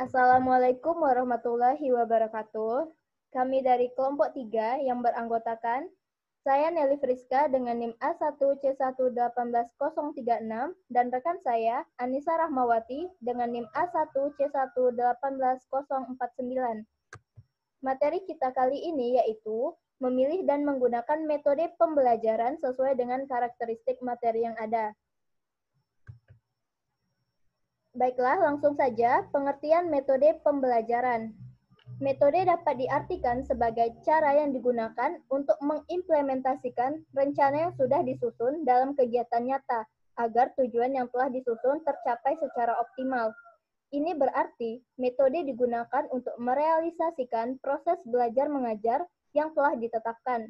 Assalamualaikum warahmatullahi wabarakatuh. Kami dari kelompok 3 yang beranggotakan saya Nelly Friska dengan NIM A1C1181036 dan rekan saya Anissa Rahmawati dengan NIM A1C1181049. Materi kita kali ini yaitu memilih dan menggunakan metode pembelajaran sesuai dengan karakteristik materi yang ada. Baiklah, langsung saja pengertian metode pembelajaran. Metode dapat diartikan sebagai cara yang digunakan untuk mengimplementasikan rencana yang sudah disusun dalam kegiatan nyata, agar tujuan yang telah disusun tercapai secara optimal. Ini berarti metode digunakan untuk merealisasikan proses belajar mengajar yang telah ditetapkan.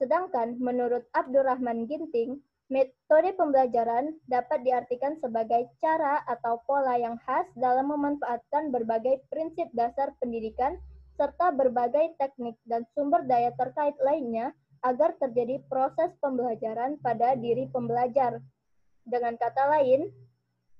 Sedangkan menurut Abdurrahman Ginting, metode pembelajaran dapat diartikan sebagai cara atau pola yang khas dalam memanfaatkan berbagai prinsip dasar pendidikan serta berbagai teknik dan sumber daya terkait lainnya agar terjadi proses pembelajaran pada diri pembelajar. Dengan kata lain,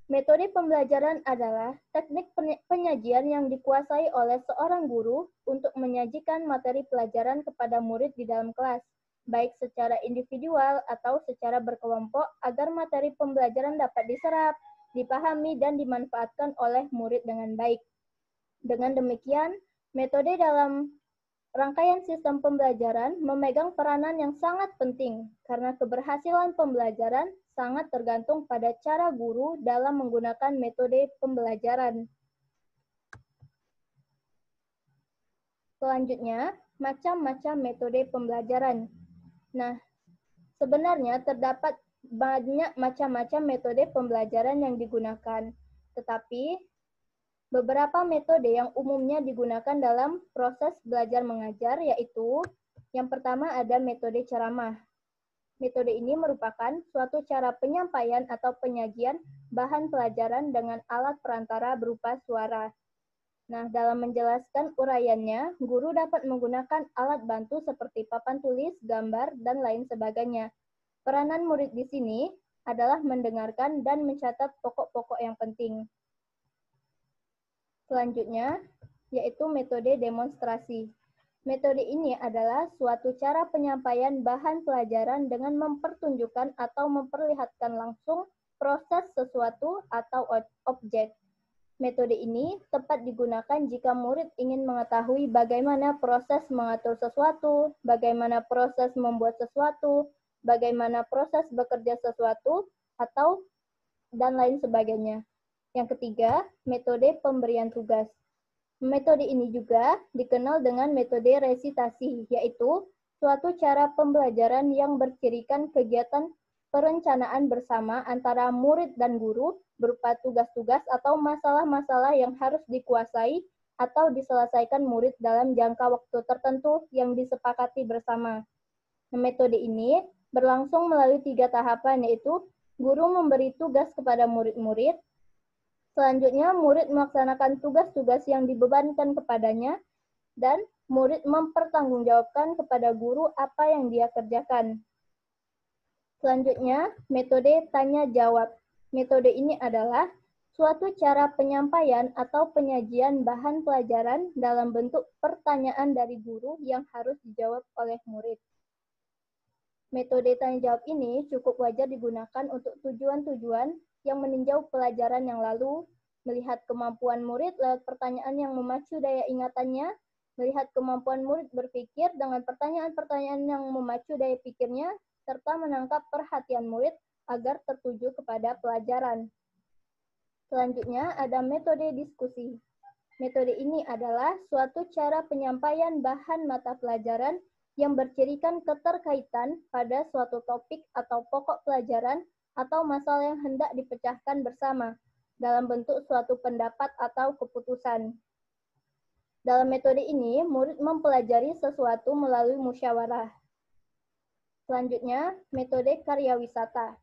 metode pembelajaran adalah teknik penyajian yang dikuasai oleh seorang guru untuk menyajikan materi pelajaran kepada murid di dalam kelas, baik secara individual atau secara berkelompok agar materi pembelajaran dapat diserap, dipahami, dan dimanfaatkan oleh murid dengan baik. Dengan demikian, metode dalam rangkaian sistem pembelajaran memegang peranan yang sangat penting karena keberhasilan pembelajaran sangat tergantung pada cara guru dalam menggunakan metode pembelajaran. Selanjutnya, macam-macam metode pembelajaran. Nah, sebenarnya terdapat banyak macam-macam metode pembelajaran yang digunakan, tetapi beberapa metode yang umumnya digunakan dalam proses belajar mengajar yaitu yang pertama ada metode ceramah. Metode ini merupakan suatu cara penyampaian atau penyajian bahan pelajaran dengan alat perantara berupa suara. Nah, dalam menjelaskan uraiannya, guru dapat menggunakan alat bantu seperti papan tulis, gambar, dan lain sebagainya. Peranan murid di sini adalah mendengarkan dan mencatat pokok-pokok yang penting. Selanjutnya, yaitu metode demonstrasi. Metode ini adalah suatu cara penyampaian bahan pelajaran dengan mempertunjukkan atau memperlihatkan langsung proses sesuatu atau objek. Metode ini tepat digunakan jika murid ingin mengetahui bagaimana proses mengatur sesuatu, bagaimana proses membuat sesuatu, bagaimana proses bekerja sesuatu, atau dan lain sebagainya. Yang ketiga, metode pemberian tugas. Metode ini juga dikenal dengan metode resitasi, yaitu suatu cara pembelajaran yang bercirikan kegiatan perencanaan bersama antara murid dan guru berupa tugas-tugas atau masalah-masalah yang harus dikuasai atau diselesaikan murid dalam jangka waktu tertentu yang disepakati bersama. Metode ini berlangsung melalui 3 tahapan, yaitu guru memberi tugas kepada murid-murid, selanjutnya, murid melaksanakan tugas-tugas yang dibebankan kepadanya, dan murid mempertanggungjawabkan kepada guru apa yang dia kerjakan. Selanjutnya, metode tanya-jawab. Metode ini adalah suatu cara penyampaian atau penyajian bahan pelajaran dalam bentuk pertanyaan dari guru yang harus dijawab oleh murid. Metode tanya-jawab ini cukup wajar digunakan untuk tujuan-tujuan yang meninjau pelajaran yang lalu, melihat kemampuan murid lewat pertanyaan yang memacu daya ingatannya, melihat kemampuan murid berpikir dengan pertanyaan-pertanyaan yang memacu daya pikirnya, serta menangkap perhatian murid agar tertuju kepada pelajaran. Selanjutnya ada metode diskusi. Metode ini adalah suatu cara penyampaian bahan mata pelajaran yang bercirikan keterkaitan pada suatu topik atau pokok pelajaran atau masalah yang hendak dipecahkan bersama dalam bentuk suatu pendapat atau keputusan. Dalam metode ini, murid mempelajari sesuatu melalui musyawarah. Selanjutnya, metode karya wisata.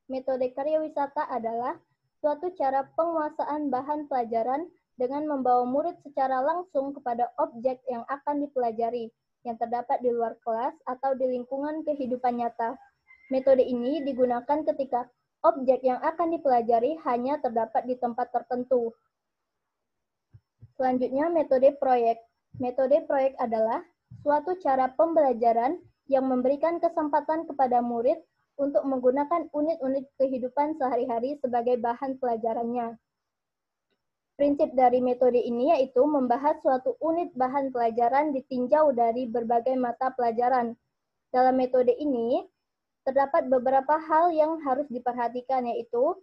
Metode karya wisata adalah suatu cara penguasaan bahan pelajaran dengan membawa murid secara langsung kepada objek yang akan dipelajari, yang terdapat di luar kelas atau di lingkungan kehidupan nyata. Metode ini digunakan ketika objek yang akan dipelajari hanya terdapat di tempat tertentu. Selanjutnya, metode proyek. Metode proyek adalah suatu cara pembelajaran yang memberikan kesempatan kepada murid untuk menggunakan unit-unit kehidupan sehari-hari sebagai bahan pelajarannya. Prinsip dari metode ini yaitu membahas suatu unit bahan pelajaran ditinjau dari berbagai mata pelajaran. Dalam metode ini, terdapat beberapa hal yang harus diperhatikan, yaitu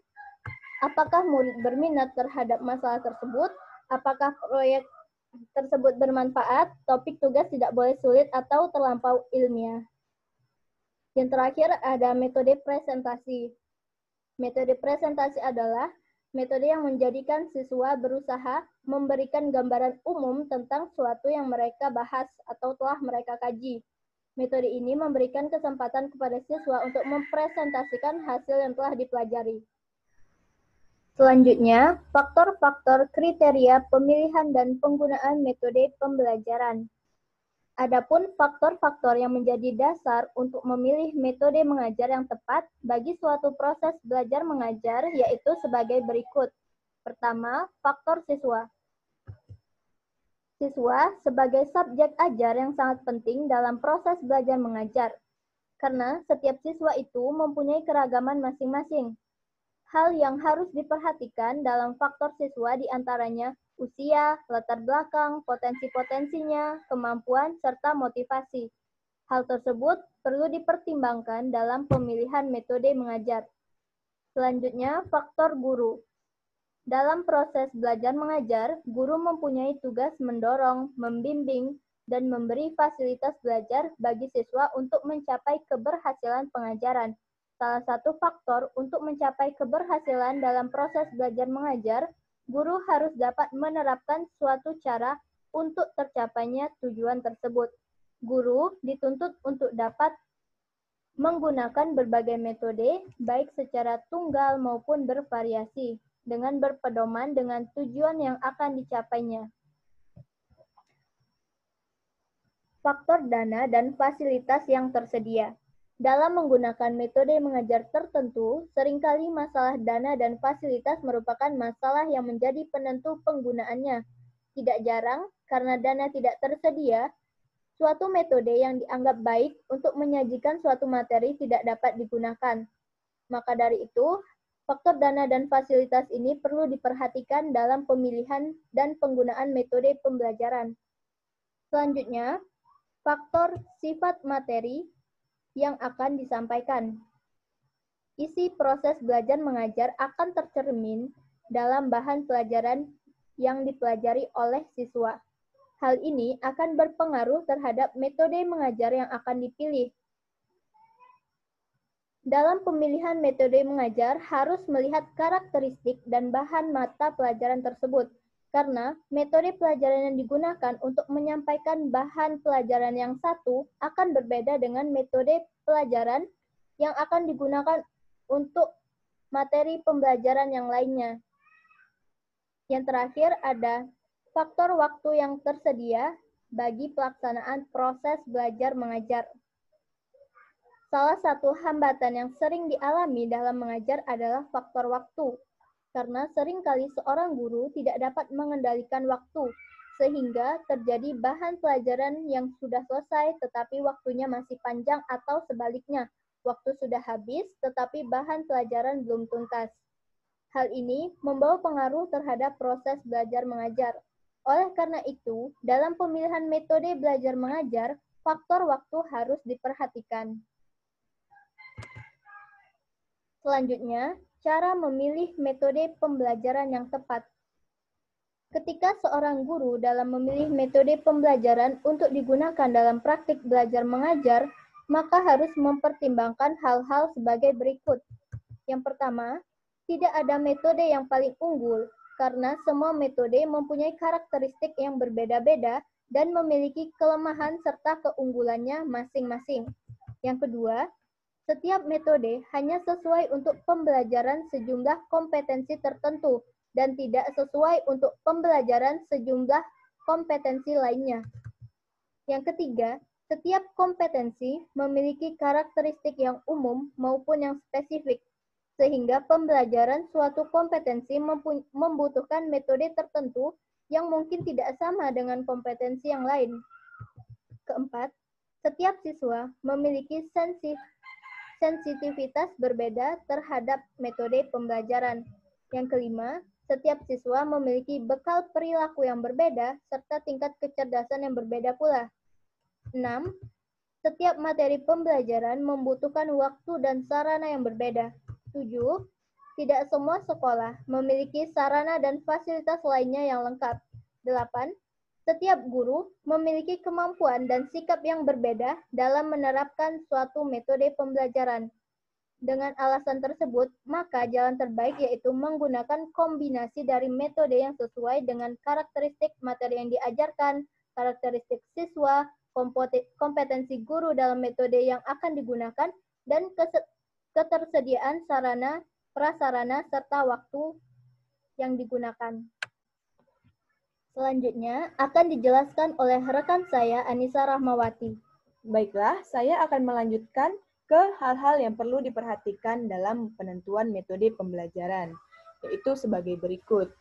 apakah murid berminat terhadap masalah tersebut, apakah proyek tersebut bermanfaat, topik tugas tidak boleh sulit atau terlampau ilmiah. Yang terakhir ada metode presentasi. Metode presentasi adalah metode yang menjadikan siswa berusaha memberikan gambaran umum tentang suatu yang mereka bahas atau telah mereka kaji. Metode ini memberikan kesempatan kepada siswa untuk mempresentasikan hasil yang telah dipelajari. Selanjutnya, faktor-faktor kriteria pemilihan dan penggunaan metode pembelajaran. Adapun faktor-faktor yang menjadi dasar untuk memilih metode mengajar yang tepat bagi suatu proses belajar mengajar yaitu sebagai berikut. Pertama, faktor siswa. Siswa sebagai subjek ajar yang sangat penting dalam proses belajar mengajar, karena setiap siswa itu mempunyai keragaman masing-masing. Hal yang harus diperhatikan dalam faktor siswa diantaranya usia, latar belakang, potensi-potensinya, kemampuan, serta motivasi. Hal tersebut perlu dipertimbangkan dalam pemilihan metode mengajar. Selanjutnya, faktor guru. Dalam proses belajar mengajar, guru mempunyai tugas mendorong, membimbing, dan memberi fasilitas belajar bagi siswa untuk mencapai keberhasilan pengajaran. Salah satu faktor untuk mencapai keberhasilan dalam proses belajar mengajar, guru harus dapat menerapkan suatu cara untuk tercapainya tujuan tersebut. Guru dituntut untuk dapat menggunakan berbagai metode, baik secara tunggal maupun bervariasi, dengan berpedoman dengan tujuan yang akan dicapainya. Faktor dana dan fasilitas yang tersedia. Dalam menggunakan metode mengajar tertentu, seringkali masalah dana dan fasilitas merupakan masalah yang menjadi penentu penggunaannya. Tidak jarang, karena dana tidak tersedia, suatu metode yang dianggap baik untuk menyajikan suatu materi tidak dapat digunakan. Maka dari itu, faktor dana dan fasilitas ini perlu diperhatikan dalam pemilihan dan penggunaan metode pembelajaran. Selanjutnya, faktor sifat materi yang akan disampaikan. Isi proses belajar mengajar akan tercermin dalam bahan pelajaran yang dipelajari oleh siswa. Hal ini akan berpengaruh terhadap metode mengajar yang akan dipilih. Dalam pemilihan metode mengajar harus melihat karakteristik dan bahan mata pelajaran tersebut, karena metode pelajaran yang digunakan untuk menyampaikan bahan pelajaran yang satu akan berbeda dengan metode pelajaran yang akan digunakan untuk materi pembelajaran yang lainnya. Yang terakhir ada faktor waktu yang tersedia bagi pelaksanaan proses belajar mengajar. Salah satu hambatan yang sering dialami dalam mengajar adalah faktor waktu. Karena seringkali seorang guru tidak dapat mengendalikan waktu, sehingga terjadi bahan pelajaran yang sudah selesai tetapi waktunya masih panjang atau sebaliknya, waktu sudah habis tetapi bahan pelajaran belum tuntas. Hal ini membawa pengaruh terhadap proses belajar mengajar. Oleh karena itu, dalam pemilihan metode belajar mengajar, faktor waktu harus diperhatikan. Selanjutnya, cara memilih metode pembelajaran yang tepat. Ketika seorang guru dalam memilih metode pembelajaran untuk digunakan dalam praktik belajar mengajar, maka harus mempertimbangkan hal-hal sebagai berikut. Yang pertama, tidak ada metode yang paling unggul, karena semua metode mempunyai karakteristik yang berbeda-beda dan memiliki kelemahan serta keunggulannya masing-masing. Yang kedua, setiap metode hanya sesuai untuk pembelajaran sejumlah kompetensi tertentu dan tidak sesuai untuk pembelajaran sejumlah kompetensi lainnya. Yang ketiga, setiap kompetensi memiliki karakteristik yang umum maupun yang spesifik, sehingga pembelajaran suatu kompetensi membutuhkan metode tertentu yang mungkin tidak sama dengan kompetensi yang lain. Keempat, setiap siswa memiliki sensitivitas berbeda terhadap metode pembelajaran. Yang kelima, setiap siswa memiliki bekal perilaku yang berbeda serta tingkat kecerdasan yang berbeda pula. 6. Setiap materi pembelajaran membutuhkan waktu dan sarana yang berbeda. 7. Tidak semua sekolah memiliki sarana dan fasilitas lainnya yang lengkap. 8. Setiap guru memiliki kemampuan dan sikap yang berbeda dalam menerapkan suatu metode pembelajaran. Dengan alasan tersebut, maka jalan terbaik yaitu menggunakan kombinasi dari metode yang sesuai dengan karakteristik materi yang diajarkan, karakteristik siswa, kompetensi guru dalam metode yang akan digunakan, dan ketersediaan sarana, prasarana, serta waktu yang digunakan. Selanjutnya akan dijelaskan oleh rekan saya, Anissa Rahmawati. Baiklah, saya akan melanjutkan ke hal-hal yang perlu diperhatikan dalam penentuan metode pembelajaran, yaitu sebagai berikut.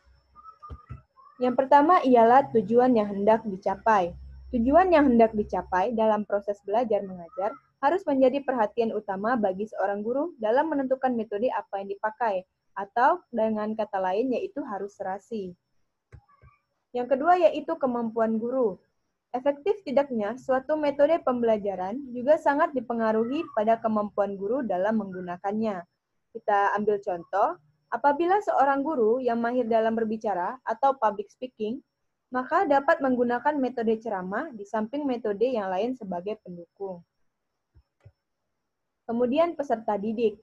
Yang pertama ialah tujuan yang hendak dicapai. Tujuan yang hendak dicapai dalam proses belajar mengajar harus menjadi perhatian utama bagi seorang guru dalam menentukan metode apa yang dipakai, atau dengan kata lain yaitu harus serasi. Yang kedua yaitu kemampuan guru. Efektif tidaknya suatu metode pembelajaran juga sangat dipengaruhi pada kemampuan guru dalam menggunakannya. Kita ambil contoh, apabila seorang guru yang mahir dalam berbicara atau public speaking, maka dapat menggunakan metode ceramah di samping metode yang lain sebagai pendukung. Kemudian peserta didik.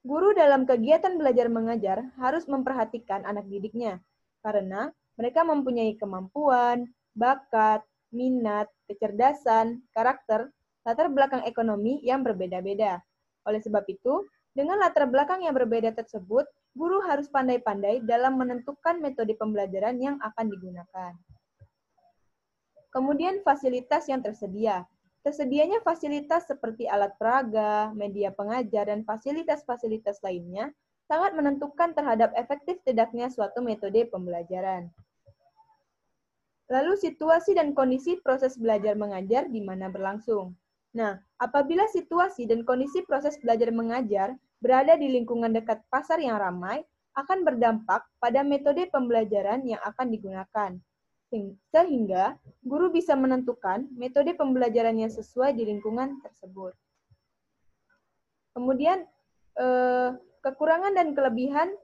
Guru dalam kegiatan belajar mengajar harus memperhatikan anak didiknya, karena mereka mempunyai kemampuan, bakat, minat, kecerdasan, karakter, latar belakang ekonomi yang berbeda-beda. Oleh sebab itu, dengan latar belakang yang berbeda tersebut, guru harus pandai-pandai dalam menentukan metode pembelajaran yang akan digunakan. Kemudian fasilitas yang tersedia. Tersedianya fasilitas seperti alat peraga, media pengajar, dan fasilitas-fasilitas lainnya sangat menentukan terhadap efektif tidaknya suatu metode pembelajaran. Lalu situasi dan kondisi proses belajar mengajar di mana berlangsung. Nah, apabila situasi dan kondisi proses belajar mengajar berada di lingkungan dekat pasar yang ramai, akan berdampak pada metode pembelajaran yang akan digunakan. Sehingga guru bisa menentukan metode pembelajaran yang sesuai di lingkungan tersebut. Kemudian, kekurangan dan kelebihan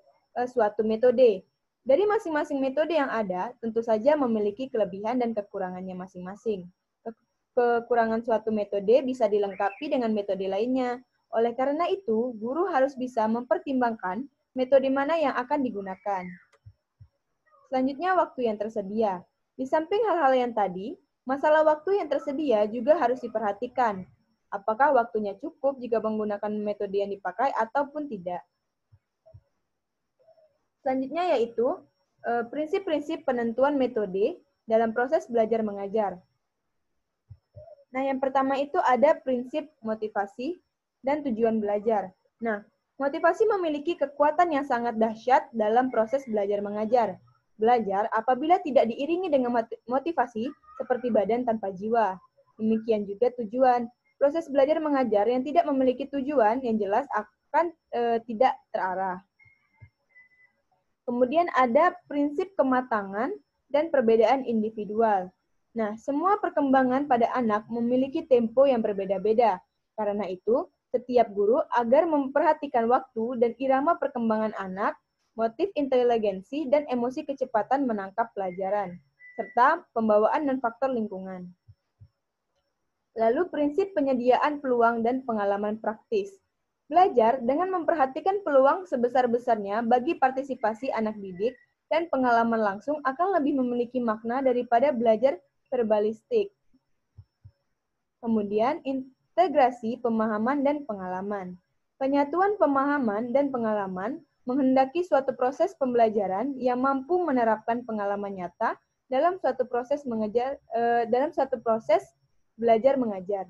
suatu metode. Dari masing-masing metode yang ada, tentu saja memiliki kelebihan dan kekurangannya masing-masing. Kekurangan suatu metode bisa dilengkapi dengan metode lainnya. Oleh karena itu, guru harus bisa mempertimbangkan metode mana yang akan digunakan. Selanjutnya, waktu yang tersedia. Di samping hal-hal yang tadi, masalah waktu yang tersedia juga harus diperhatikan. Apakah waktunya cukup jika menggunakan metode yang dipakai ataupun tidak. Selanjutnya yaitu prinsip-prinsip penentuan metode dalam proses belajar mengajar. Nah, yang pertama itu ada prinsip motivasi dan tujuan belajar. Nah, motivasi memiliki kekuatan yang sangat dahsyat dalam proses belajar mengajar. Belajar apabila tidak diiringi dengan motivasi seperti badan tanpa jiwa. Demikian juga tujuan. Proses belajar mengajar yang tidak memiliki tujuan yang jelas akan tidak terarah. Kemudian ada prinsip kematangan dan perbedaan individual. Nah, semua perkembangan pada anak memiliki tempo yang berbeda-beda. Karena itu, setiap guru agar memperhatikan waktu dan irama perkembangan anak, motif inteligensi dan emosi kecepatan menangkap pelajaran, serta pembawaan dan faktor lingkungan. Lalu prinsip penyediaan peluang dan pengalaman praktis. Belajar dengan memperhatikan peluang sebesar-besarnya bagi partisipasi anak didik dan pengalaman langsung akan lebih memiliki makna daripada belajar verbalistik. Kemudian, integrasi pemahaman dan pengalaman. Penyatuan pemahaman dan pengalaman menghendaki suatu proses pembelajaran yang mampu menerapkan pengalaman nyata dalam suatu proses belajar mengajar.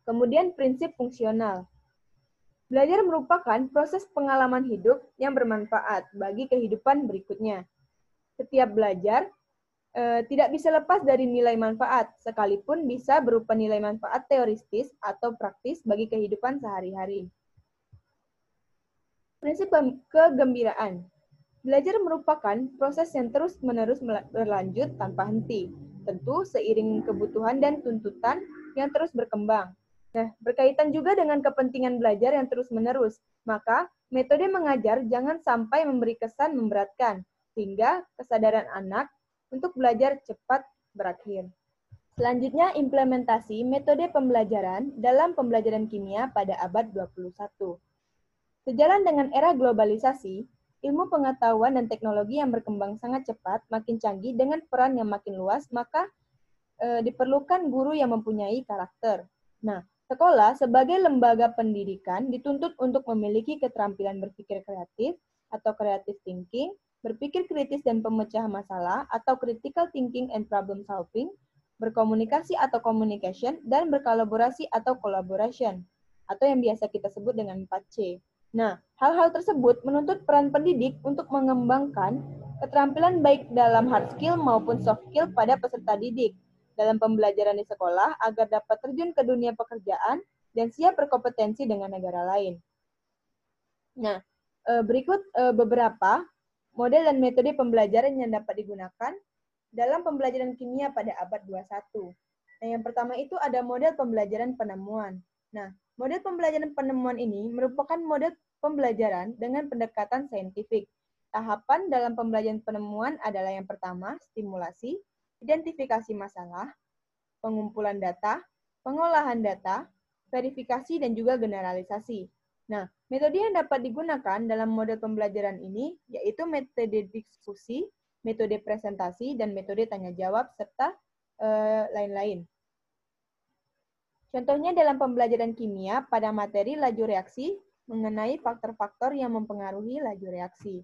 Kemudian prinsip fungsional. Belajar merupakan proses pengalaman hidup yang bermanfaat bagi kehidupan berikutnya. Setiap belajar tidak bisa lepas dari nilai manfaat, sekalipun bisa berupa nilai manfaat teoristis atau praktis bagi kehidupan sehari-hari. Prinsip kegembiraan. Belajar merupakan proses yang terus-menerus berlanjut tanpa henti, tentu seiring kebutuhan dan tuntutan yang terus berkembang. Nah, berkaitan juga dengan kepentingan belajar yang terus-menerus, maka metode mengajar jangan sampai memberi kesan memberatkan, sehingga kesadaran anak untuk belajar cepat berakhir. Selanjutnya, implementasi metode pembelajaran dalam pembelajaran kimia pada abad 21. Sejalan dengan era globalisasi, ilmu pengetahuan dan teknologi yang berkembang sangat cepat, makin canggih dengan peran yang makin luas, maka diperlukan guru yang mempunyai karakter. Nah, sekolah sebagai lembaga pendidikan dituntut untuk memiliki keterampilan berpikir kreatif atau creative thinking, berpikir kritis dan pemecah masalah atau critical thinking and problem solving, berkomunikasi atau communication, dan berkolaborasi atau collaboration, atau yang biasa kita sebut dengan 4C. Nah, hal-hal tersebut menuntut peran pendidik untuk mengembangkan keterampilan baik dalam hard skill maupun soft skill pada peserta didik dalam pembelajaran di sekolah agar dapat terjun ke dunia pekerjaan dan siap berkompetensi dengan negara lain. Nah, berikut beberapa model dan metode pembelajaran yang dapat digunakan dalam pembelajaran kimia pada abad 21. Nah, yang pertama itu ada model pembelajaran penemuan. Nah, model pembelajaran penemuan ini merupakan model pembelajaran dengan pendekatan saintifik. Tahapan dalam pembelajaran penemuan adalah yang pertama, stimulasi, identifikasi masalah, pengumpulan data, pengolahan data, verifikasi, dan juga generalisasi. Nah, metode yang dapat digunakan dalam model pembelajaran ini yaitu metode diskusi, metode presentasi, dan metode tanya-jawab, serta lain-lain. Contohnya dalam pembelajaran kimia pada materi laju reaksi mengenai faktor-faktor yang mempengaruhi laju reaksi.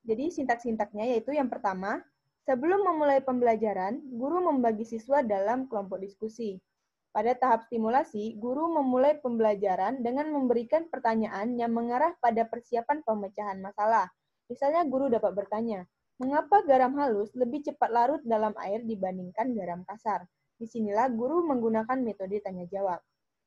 Jadi sintaks-sintaknya yaitu yang pertama, sebelum memulai pembelajaran, guru membagi siswa dalam kelompok diskusi. Pada tahap stimulasi, guru memulai pembelajaran dengan memberikan pertanyaan yang mengarah pada persiapan pemecahan masalah. Misalnya guru dapat bertanya, mengapa garam halus lebih cepat larut dalam air dibandingkan garam kasar? Disinilah guru menggunakan metode tanya-jawab.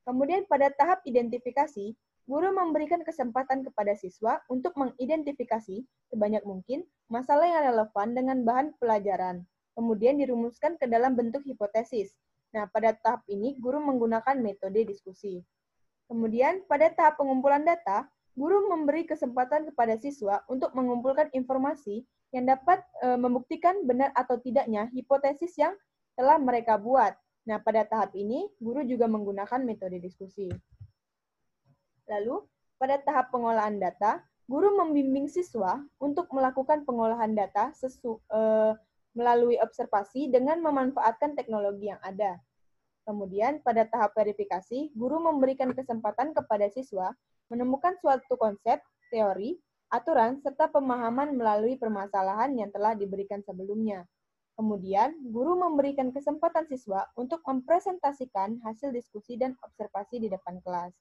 Kemudian pada tahap identifikasi, guru memberikan kesempatan kepada siswa untuk mengidentifikasi sebanyak mungkin masalah yang relevan dengan bahan pelajaran, kemudian dirumuskan ke dalam bentuk hipotesis. Nah, pada tahap ini, guru menggunakan metode diskusi. Kemudian, pada tahap pengumpulan data, guru memberi kesempatan kepada siswa untuk mengumpulkan informasi yang dapat membuktikan benar atau tidaknya hipotesis yang telah mereka buat. Nah, pada tahap ini, guru juga menggunakan metode diskusi. Lalu, pada tahap pengolahan data, guru membimbing siswa untuk melakukan pengolahan data melalui observasi dengan memanfaatkan teknologi yang ada. Kemudian, pada tahap verifikasi, guru memberikan kesempatan kepada siswa menemukan suatu konsep, teori, aturan, serta pemahaman melalui permasalahan yang telah diberikan sebelumnya. Kemudian, guru memberikan kesempatan siswa untuk mempresentasikan hasil diskusi dan observasi di depan kelas.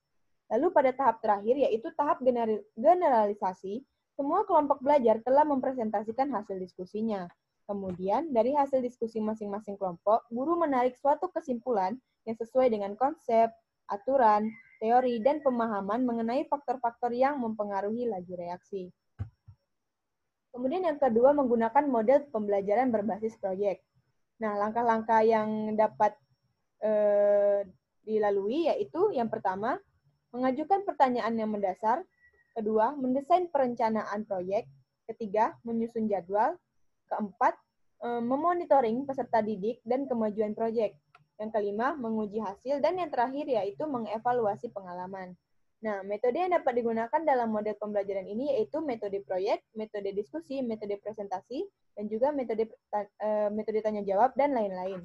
Lalu pada tahap terakhir, yaitu tahap generalisasi, semua kelompok belajar telah mempresentasikan hasil diskusinya. Kemudian, dari hasil diskusi masing-masing kelompok, guru menarik suatu kesimpulan yang sesuai dengan konsep, aturan, teori, dan pemahaman mengenai faktor-faktor yang mempengaruhi laju reaksi. Kemudian yang kedua, menggunakan model pembelajaran berbasis proyek. Nah, langkah-langkah yang dapat dilalui yaitu yang pertama, mengajukan pertanyaan yang mendasar, kedua, mendesain perencanaan proyek, ketiga, menyusun jadwal, keempat, memonitoring peserta didik dan kemajuan proyek, yang kelima, menguji hasil, dan yang terakhir yaitu mengevaluasi pengalaman. Nah, metode yang dapat digunakan dalam model pembelajaran ini yaitu metode proyek, metode diskusi, metode presentasi, dan juga metode tanya-jawab, dan lain-lain.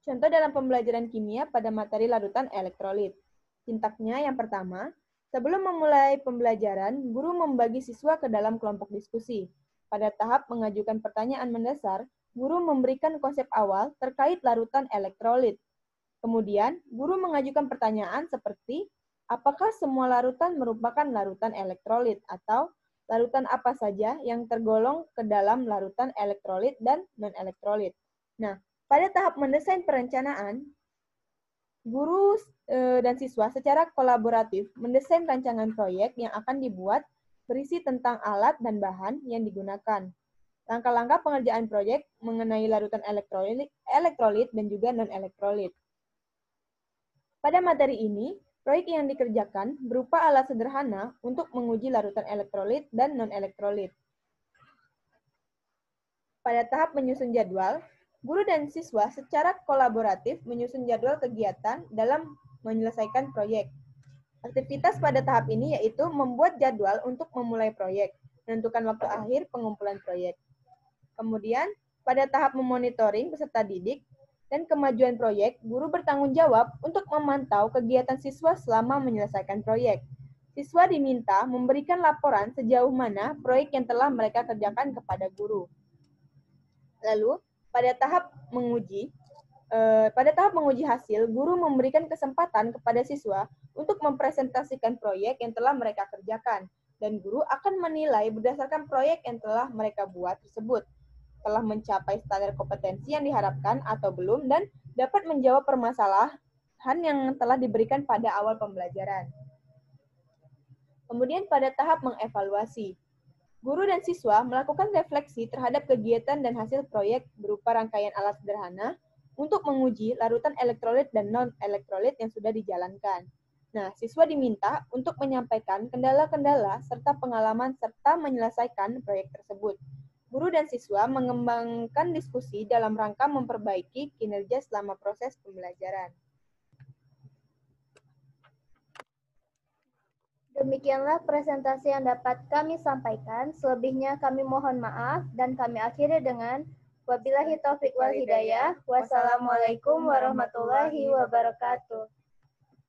Contoh dalam pembelajaran kimia pada materi larutan elektrolit. Sintaknya yang pertama, sebelum memulai pembelajaran, guru membagi siswa ke dalam kelompok diskusi. Pada tahap mengajukan pertanyaan mendasar, guru memberikan konsep awal terkait larutan elektrolit. Kemudian, guru mengajukan pertanyaan seperti, apakah semua larutan merupakan larutan elektrolit? Atau, larutan apa saja yang tergolong ke dalam larutan elektrolit dan non-elektrolit. Nah, pada tahap mendesain perencanaan, guru dan siswa secara kolaboratif mendesain rancangan proyek yang akan dibuat berisi tentang alat dan bahan yang digunakan. Langkah-langkah pengerjaan proyek mengenai larutan elektrolit dan juga non-elektrolit. Pada materi ini, proyek yang dikerjakan berupa alat sederhana untuk menguji larutan elektrolit dan non-elektrolit. Pada tahap menyusun jadwal, guru dan siswa secara kolaboratif menyusun jadwal kegiatan dalam menyelesaikan proyek. Aktivitas pada tahap ini yaitu membuat jadwal untuk memulai proyek, menentukan waktu akhir pengumpulan proyek. Kemudian, pada tahap memonitoring peserta didik dan kemajuan proyek, guru bertanggung jawab untuk memantau kegiatan siswa selama menyelesaikan proyek. Siswa diminta memberikan laporan sejauh mana proyek yang telah mereka kerjakan kepada guru. Lalu, pada tahap menguji hasil, guru memberikan kesempatan kepada siswa untuk mempresentasikan proyek yang telah mereka kerjakan, dan guru akan menilai berdasarkan proyek yang telah mereka buat tersebut, telah mencapai standar kompetensi yang diharapkan atau belum, dan dapat menjawab permasalahan yang telah diberikan pada awal pembelajaran. Kemudian pada tahap mengevaluasi, guru dan siswa melakukan refleksi terhadap kegiatan dan hasil proyek berupa rangkaian alat sederhana untuk menguji larutan elektrolit dan non-elektrolit yang sudah dijalankan. Nah, siswa diminta untuk menyampaikan kendala-kendala serta pengalaman serta menyelesaikan proyek tersebut. Guru dan siswa mengembangkan diskusi dalam rangka memperbaiki kinerja selama proses pembelajaran. Demikianlah presentasi yang dapat kami sampaikan. Selebihnya kami mohon maaf dan kami akhiri dengan wabillahi taufiq wal hidayah. Wassalamualaikum warahmatullahi wabarakatuh.